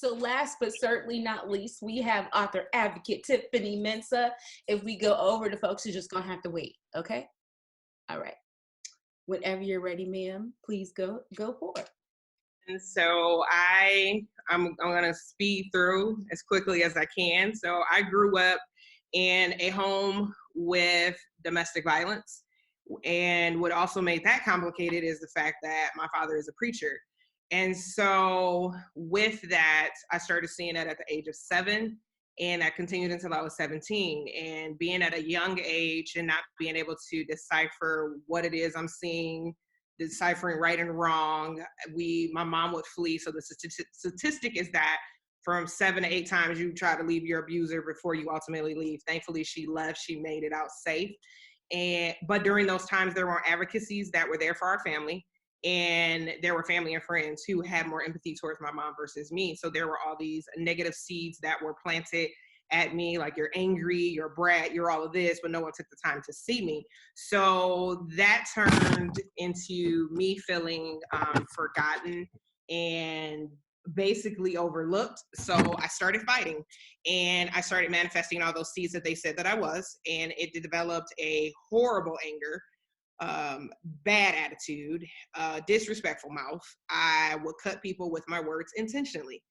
So last but certainly not least, we have author advocate Tiffany Mensah. If we go over, the folks are just gonna have to wait. Okay. All right. Whenever you're ready, ma'am, please go for it. And so I'm gonna speed through as quickly as I can. So I grew up in a home with domestic violence. And what also made that complicated is the fact that my father is a preacher. And so with that, I started seeing that at the age of 7, and that continued until I was 17. And being at a young age and not being able to decipher what it is I'm seeing, deciphering right and wrong, my mom would flee. So the statistic is that from 7 to 8 times you try to leave your abuser before you ultimately leave. Thankfully, she left. She made it out safe. But during those times, there were advocacies that were there for our family, and there were family and friends who had more empathy towards my mom versus me. So there were all these negative seeds that were planted at me, like you're angry, you're a brat, you're all of this, but no one took the time to see me. So that turned into me feeling forgotten and basically overlooked. So I started fighting, and I started manifesting all those seeds that they said that I was, and it developed a horrible anger, bad attitude, disrespectful mouth. I would cut people with my words intentionally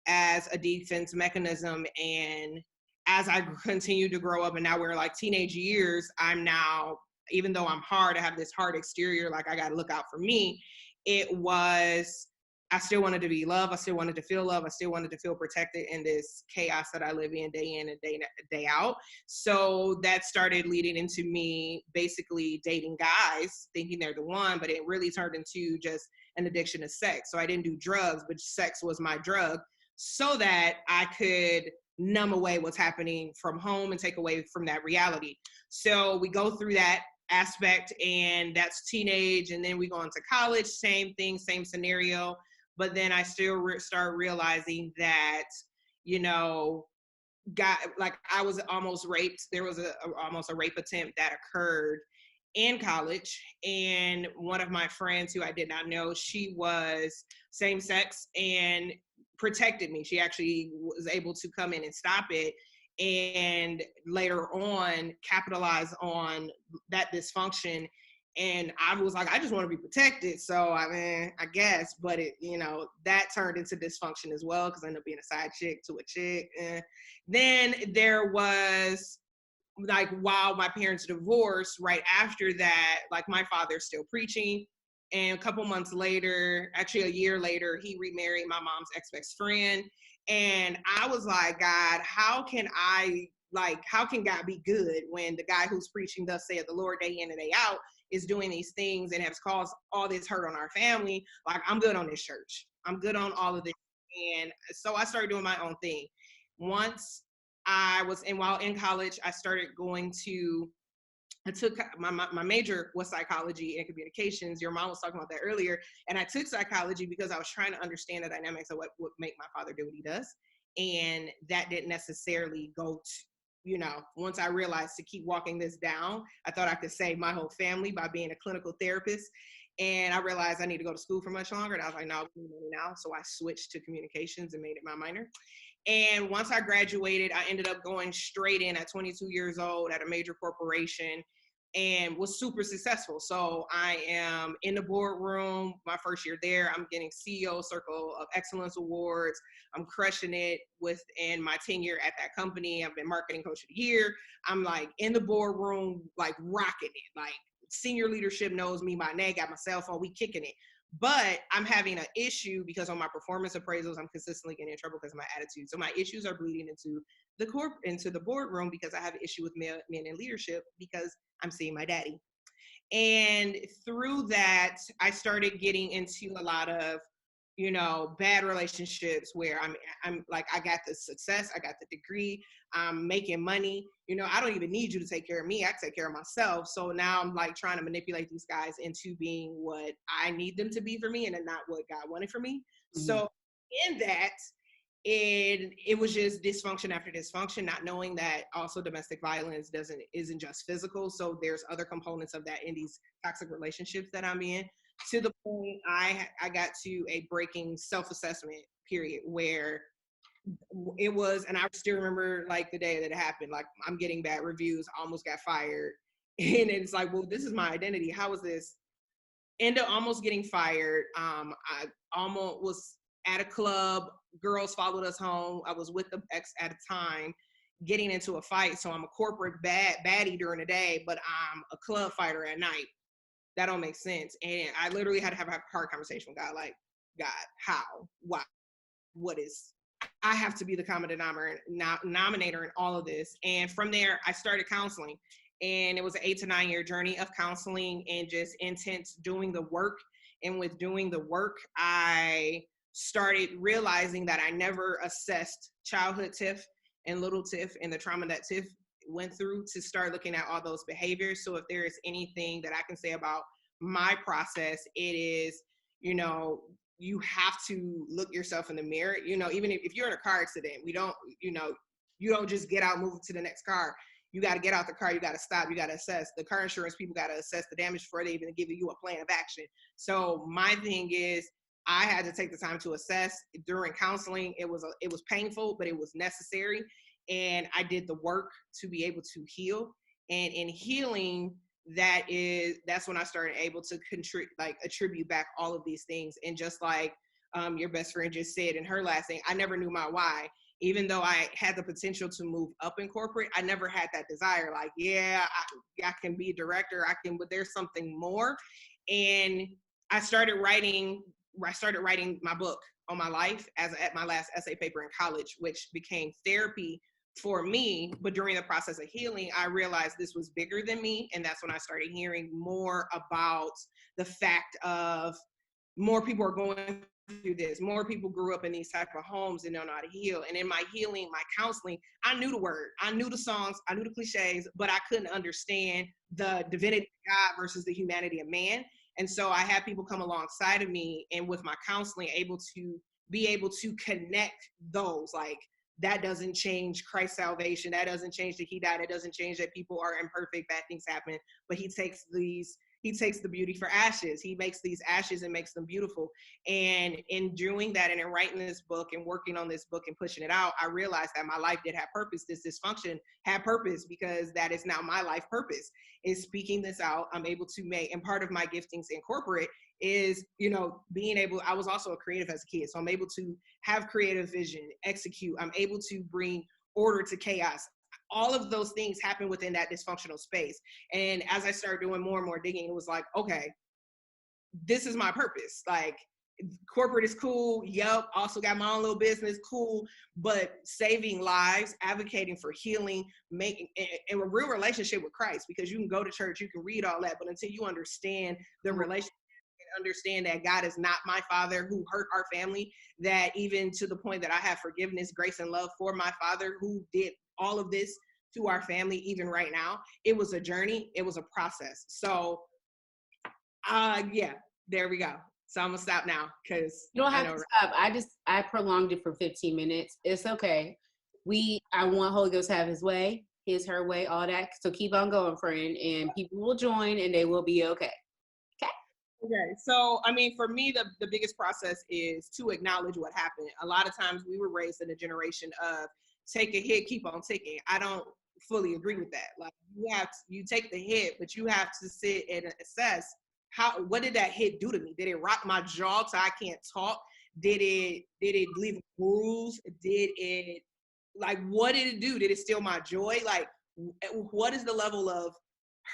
as a defense mechanism. And as I continued to grow up, and now we're like teenage years, I'm now, even though I'm hard, I have this hard exterior, like I got to look out for me. I still wanted to be loved. I still wanted to feel love. I still wanted to feel protected in this chaos that I live in and day out. So that started leading into me basically dating guys, thinking they're the one, but it really turned into just an addiction to sex. So I didn't do drugs, but sex was my drug, so that I could numb away what's happening from home and take away from that reality. So we go through that aspect, and that's teenage, and then we go into college, same thing, same scenario. But then I still start realizing that, I was almost raped. There was almost a rape attempt that occurred in college. And one of my friends who I did not know, she was same sex and protected me. She actually was able to come in and stop it, and later on capitalize on that dysfunction. And I was like, I just want to be protected. So I guess, but that turned into dysfunction as well, because I ended up being a side chick to a chick. Then there was, like, while my parents divorced, right after that, like, my father's still preaching. And a couple months later, actually a year later, he remarried my mom's ex-best friend. And I was like, God, how can God be good when the guy who's preaching thus saith the Lord day in and day out is doing these things and has caused all this hurt on our family? Like, I'm good on this church. I'm good on all of this. And so I started doing my own thing. While in college, I took my major was psychology and communications. Your mom was talking about that earlier. And I took psychology because I was trying to understand the dynamics of what would make my father do what he does. And that didn't necessarily go to, once I realized to keep walking this down, I thought I could save my whole family by being a clinical therapist. And I realized I need to go to school for much longer. And I was like, no, now. So I switched to communications and made it my minor. And once I graduated, I ended up going straight in at 22 years old at a major corporation, and was super successful. So I am in the boardroom my first year there. I'm getting CEO Circle of Excellence Awards. I'm crushing it within my tenure at that company. I've been marketing coach of the year. I'm like in the boardroom, like rocking it. Like, senior leadership knows me by name, got my cell phone, we kicking it. But I'm having an issue because on my performance appraisals, I'm consistently getting in trouble because of my attitude. So my issues are bleeding into the boardroom, because I have an issue with men in leadership because I'm seeing my daddy. And through that, I started getting into a lot of, bad relationships where I'm like, I got the success, I got the degree, I'm making money. I don't even need you to take care of me. I take care of myself. So now I'm like trying to manipulate these guys into being what I need them to be for me, and then not what God wanted for me. Mm-hmm. So in that, it was just dysfunction after dysfunction, not knowing that also domestic violence isn't just physical. So there's other components of that in these toxic relationships that I'm in, to the point I got to a breaking self-assessment period where it was, and I still remember like the day that it happened. Like, I'm getting bad reviews, I almost got fired. And it's like, well, this is my identity. How is this? End up almost getting fired. I almost was at a club. Girls followed us home. I was with the ex at a time, getting into a fight. So I'm a corporate baddie during the day, but I'm a club fighter at night. That don't make sense. And I literally had to have a hard conversation with God. Like, God, how? Why? What is? I have to be the common denominator in all of this. And from there, I started counseling. And it was an 8 to 9 year journey of counseling and just intense doing the work. And with doing the work, I started realizing that I never assessed childhood Tiff and little Tiff and the trauma that Tiff went through to start looking at all those behaviors. So if there is anything that I can say about my process, it is, you know, you have to look yourself in the mirror. You know, even if you're in a car accident, we don't, you know, you don't just get out, move to the next car. You got to get out the car. You got to stop. You got to assess. The car insurance people got to assess the damage before they even give you a plan of action. So my thing is, I had to take the time to assess during counseling. It was painful, but it was necessary. And I did the work to be able to heal. And in healing, that's when I started able to attribute back all of these things. And just like your best friend just said in her last thing, I never knew my why. Even though I had the potential to move up in corporate, I never had that desire. Like, yeah, I can be a director, but there's something more. And I started writing my book on my life at my last essay paper in college, which became therapy for me. But during the process of healing, I realized this was bigger than me. And that's when I started hearing more about the fact of more people are going through this. More people grew up in these type of homes and don't know how to heal. And in my healing, my counseling, I knew the word, I knew the songs, I knew the cliches, but I couldn't understand the divinity of God versus the humanity of man. And so I had people come alongside of me, and with my counseling, be able to connect those. Like, that doesn't change Christ's salvation. That doesn't change that he died. It doesn't change that people are imperfect, bad things happen. But he takes the beauty for ashes. He makes these ashes and makes them beautiful. And in doing that and in writing this book and working on this book and pushing it out, I realized that my life did have purpose. This dysfunction had purpose, because that is now my life purpose, is speaking this out. I'm able to make, and part of my giftings in corporate is, you know, I was also a creative as a kid. So I'm able to have creative vision, execute. I'm able to bring order to chaos. All of those things happen within that dysfunctional space. And as I started doing more and more digging, it was like, okay, this is my purpose. Like, corporate is cool. Yup. Also got my own little business. Cool. But saving lives, advocating for healing, making a real relationship with Christ, because you can go to church, you can read all that, but until you understand the relationship, understand that God is not my father who hurt our family, that even to the point that I have forgiveness, grace, and love for my father who did all of this to our family, even right now. It was a journey. It was a process. So yeah, there we go. So I'm gonna stop now, because You don't have to stop. I prolonged it for 15 minutes. It's okay. I want Holy Ghost to have his way, her way, all that. So keep on going, friend, and people will join and they will be okay. Okay, so I mean, for me, the biggest process is to acknowledge what happened. A lot of times we were raised in a generation of take a hit, keep on ticking. I don't fully agree with that. Like, you take the hit, but you have to sit and assess what did that hit do to me? Did it rock my jaw so I can't talk? Did it leave a bruise? What did it do? Did it steal my joy? Like, what is the level of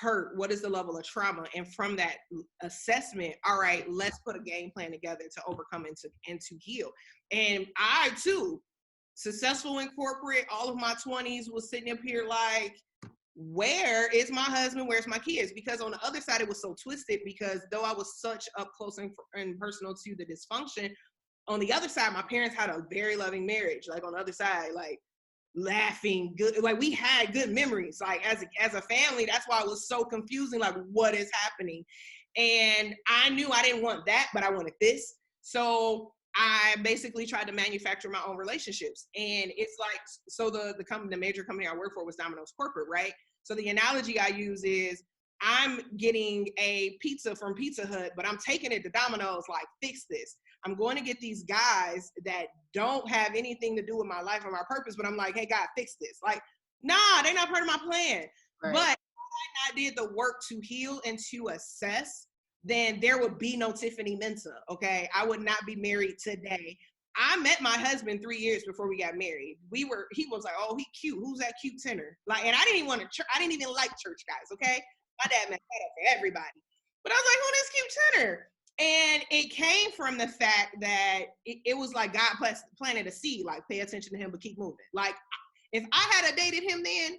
hurt? What is the level of trauma? And from that assessment, all right, let's put a game plan together to overcome and to heal. And I too, successful in corporate, all of my 20s, was sitting up here like, where is my husband? Where's my kids? Because on the other side, it was so twisted, because though I was such up close and personal to the dysfunction, on the other side, my parents had a very loving marriage. Like, on the other side, like, laughing, good, like, we had good memories, like, as a family. That's why it was so confusing, like, what is happening? And I knew I didn't want that, but I wanted this. So I basically tried to manufacture my own relationships. And it's like, so the major company I worked for was Domino's Corporate, right? So the analogy I use is, I'm getting a pizza from Pizza Hut, but I'm taking it to Domino's, like, fix this. I'm going to get these guys that don't have anything to do with my life or my purpose, but I'm like, hey, God, fix this. Like, nah, they're not part of my plan. Right. But if I did the work to heal and to assess, then there would be no Tiffany Mensah, okay? I would not be married today. I met my husband 3 years before we got married. He was like, oh, he cute. Who's that cute tenor? Like, and I didn't even like church guys, okay? My dad meant that for everybody. But I was like, who this cute tenor? And it came from the fact that it was like God planted a seed, like pay attention to him, but keep moving. Like if I had dated him then,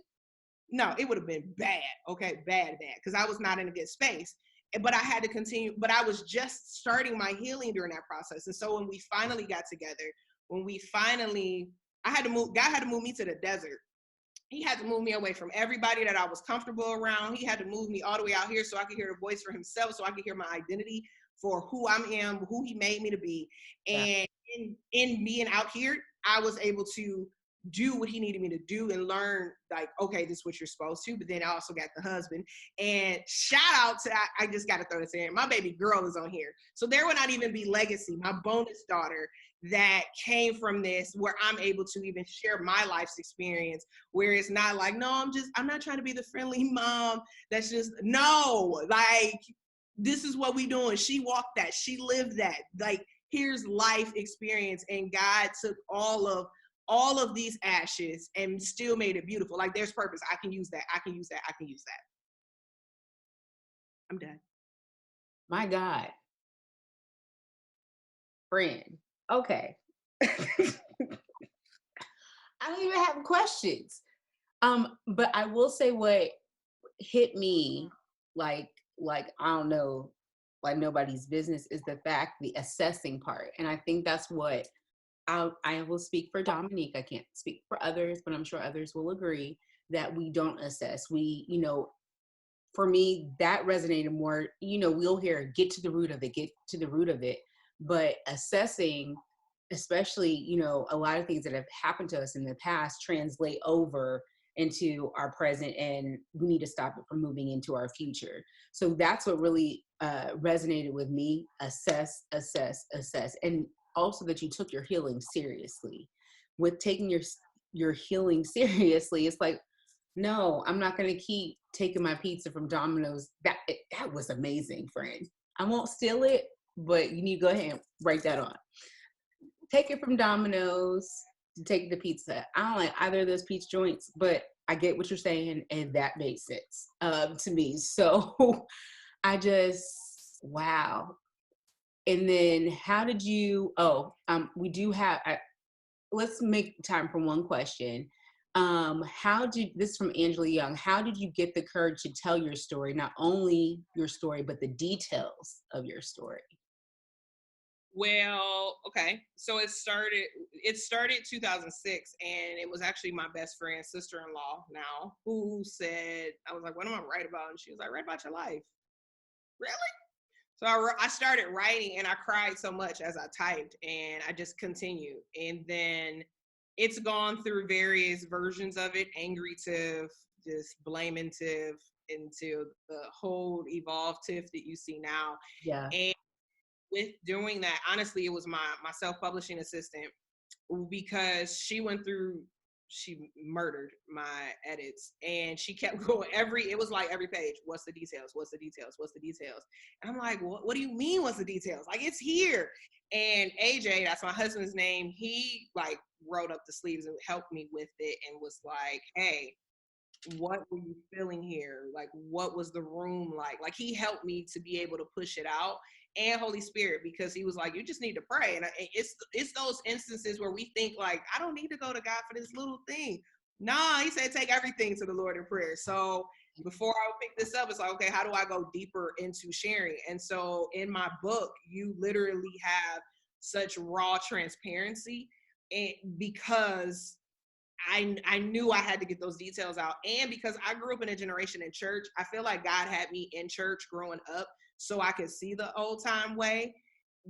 no, it would have been bad. Okay, bad, because I was not in a good space. But I had to continue, but I was just starting my healing during that process. And so when we finally got together, I had to move, God had to move me to the desert. He had to move me away from everybody that I was comfortable around. He had to move me all the way out here so I could hear a voice for himself, so I could hear my identity for who I am, who he made me to be. And in being out here, I was able to do what he needed me to do and learn, like, okay, this is what you're supposed to. But then I also got the husband. And shout out to, I just got to throw this in, my baby girl is on here. So there would not even be legacy, my bonus daughter that came from this, where I'm able to even share my life's experience, where it's not like, no, I'm not trying to be the friendly mom. That's just, no, like, this is what we doing. She walked that, she lived that. Like, here's life experience. And God took all of these ashes and still made it beautiful. Like, there's purpose. I can use that. I can use that. I can use that. I'm done. My God. Friend. Okay. I don't even have questions. But I will say what hit me like I don't know, like nobody's business, is the assessing part. And I think that's what I will speak for Dominique. I can't speak for others, but I'm sure others will agree that we don't assess. We, for me, that resonated more, we'll hear get to the root of it. But assessing, especially, a lot of things that have happened to us in the past translate over into our present, and we need to stop it from moving into our future. So that's what really resonated with me. Assess. And also that you took your healing seriously. With taking your healing seriously, it's like, no, I'm not going to keep taking my pizza from Domino's. That was amazing, friend. I won't steal it, but you need to go ahead and write that on. Take it from Domino's to take the pizza. I don't like either of those pizza joints, but I get what you're saying, and that made sense to me. So I just, wow. And then how did you, we do have, let's make time for one question. This is from Angela Young, how did you get the courage to tell your story, not only your story, but the details of your story? Well, okay. So it started 2006, and it was actually my best friend's sister-in-law now who said, I was like, what am I write about? And she was like, write about your life. Really? So I started writing, and I cried so much as I typed, and I just continued. And then it's gone through various versions of it, angry Tiff, just blaming Tiff, into the whole evolved Tiff that you see now. Yeah. And with doing that, honestly, it was my self-publishing assistant, because she murdered my edits, and she kept going it was like every page, what's the details? And I'm like, what do you mean what's the details? Like, it's here. And AJ, that's my husband's name, he like wrote up the sleeves and helped me with it, and was like, hey, what were you feeling here? Like, what was the room like? Like, he helped me to be able to push it out. And Holy Spirit, because he was like, you just need to pray. And it's those instances where we think like, I don't need to go to God for this little thing. Nah, he said, take everything to the Lord in prayer. So before I would pick this up, it's like, okay, how do I go deeper into sharing? And so in my book, you literally have such raw transparency, and because I knew I had to get those details out. And because I grew up in a generation in church, I feel like God had me in church growing up so I could see the old time way,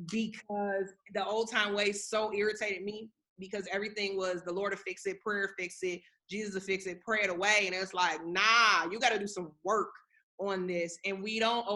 because the old time way so irritated me, because everything was the Lord will fix it, prayer fix it, Jesus will fix it, pray it away. And it's like, nah, you got to do some work on this. And we can't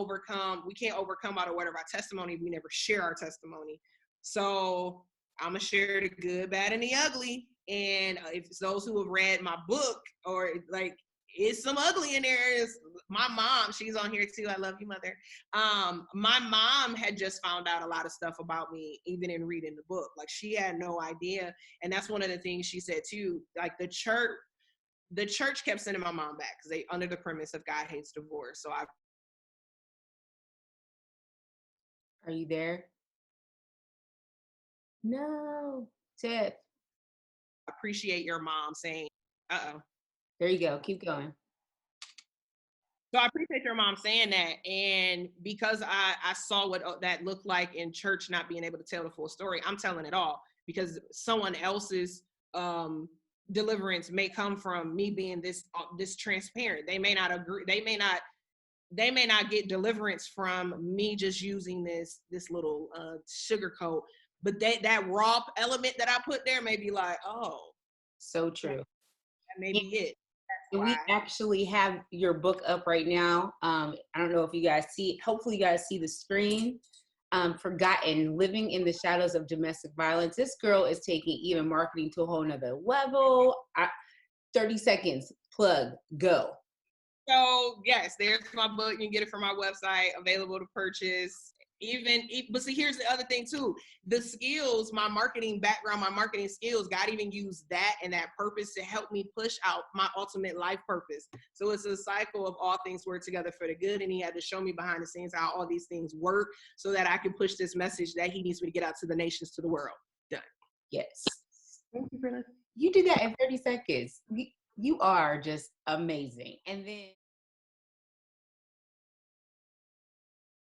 overcome out of word of our testimony. We never share our testimony. So I'm gonna share the good, bad, and the ugly. And if it's those who have read my book, or like, it's some ugly in there. Is my mom, she's on here too. I love you, mother. My mom had just found out a lot of stuff about me, even in reading the book. Like, she had no idea. And that's one of the things she said too. Like, the church kept sending my mom back because they under the premise of God hates divorce. So I Are you there? No, Tiff. appreciate your mom saying, uh-oh. There you go. Keep going. So I appreciate your mom saying that. And because I saw what that looked like in church, not being able to tell the full story, I'm telling it all, because someone else's deliverance may come from me being this transparent. They may not agree. They may not get deliverance from me just using this little sugar coat. But that raw element that I put there may be like, oh, So true. that may be it. And we actually have your book up right now. I don't know if you guys see it. Hopefully you guys see the screen. Forgotten, Living in the Shadows of Domestic Violence. This girl is taking even marketing to a whole nother level. 30 seconds, plug, go. So yes, there's my book. You can get it from my website, available to purchase. But see, here's the other thing too. The skills, my marketing background, my marketing skills, God even used that and that purpose to help me push out my ultimate life purpose. So it's a cycle of all things work together for the good. And he had to show me behind the scenes how all these things work so that I can push this message that he needs me to get out to the nations, to the world. Done. Yes. Thank you, Britta. You did that in 30 seconds. You are just amazing. And then